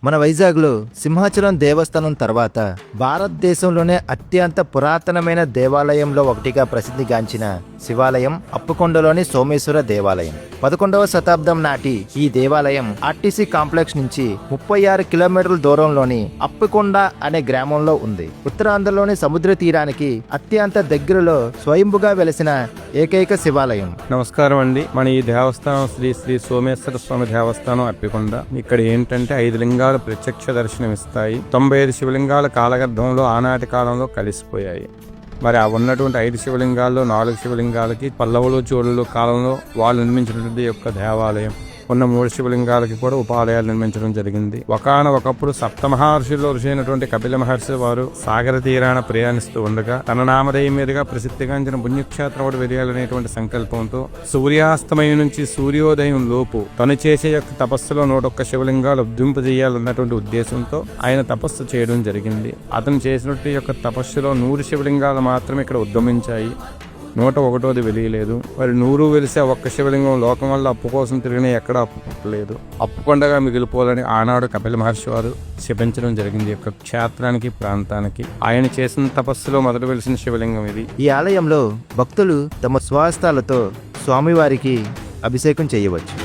మన వైజాగ్లో సింహాచలం దేవస్థానం తర్వాత భారతదేశంలోనే అత్యంత పురాతనమైన దేవాలయంలో ఒకటిగా ప్రసిద్ధిగాంచిన శివాలయం అప్పుకొండలోని సోమేశ్వర దేవాలయం. 11వ శతాబ్దం నాటి ఈ దేవాలయం ఆర్టీసీ కాంప్లెక్స్ నుంచి 36 కిలోమీటర్ల దూరంలోని అప్పుకొండ అనే గ్రామంలో ఉంది. ఉత్తరాంధ్రలోని సముద్ర తీరానికి అత్యంత దగ్గరలో స్వయంభుగా వెలసిన ఏకైక శివాలయం. నమస్కారం అండి. మన ఈ దేవస్థానం శ్రీ శ్రీ సోమేశ్వర స్వామి దేవస్థానం అప్పికొండ. ఇక్కడ ఏంటంటే 5 లింగాలు ప్రత్యక్ష దర్శనం ఇస్తాయి. 95 శివలింగాల కాలగర్భంలో ఆనాటి కాలంలో కలిసిపోయాయి. మరి ఆ ఉన్నటువంటి 5 శివలింగాల్లో 4 శివలింగాలకి పల్లవులు చోళులు కాలంలో వాళ్ళు నిర్మించినటువంటి యొక్క దేవాలయం ఉన్న 3 శివలింగాలకి కూడా ఉపాలయాలు నిర్మించడం జరిగింది. ఒకనొకప్పుడు సప్తమహర్షుల్లో ఋషి కపిల మహర్షి వారు సాగర తీరాన ప్రయాణిస్తూ ఉండగా తన నామధేయం మీదుగా ప్రసిద్ధిగాంచిన పుణ్యక్షేత్రం వెలియాలనేటువంటి సంకల్పంతో సూర్యాస్తమయం నుంచి సూర్యోదయం లోపు తను చేసే యొక్క తపస్సులో 101 శివలింగాలు ఉద్దింపజేయాలన్నటువంటి ఉద్దేశంతో ఆయన తపస్సు చేయడం జరిగింది. అతను చేసినట్టు యొక్క తపస్సులో 100 శివలింగాలు మాత్రమే ఇక్కడ ఉద్యమించాయి. 101ది వెలియలేదు. మరి 100 వెలిసే ఒక్క శివలింగం లోకం వల్ల అప్పు కోసం తిరిగిన ఎక్కడా అప్పు పుట్టలేదు. అప్పుకొండగా మిగిలిపోవాలని ఆనాడు కపిల మహర్షి వారు శపించడం జరిగింది యొక్క క్షేత్రానికి ప్రాంతానికి. ఆయన చేసిన తపస్సులో మొదలు వెలిసిన శివలింగం ఇది. ఈ ఆలయంలో భక్తులు తమ స్వహస్తాలతో స్వామివారికి అభిషేకం చేయవచ్చు.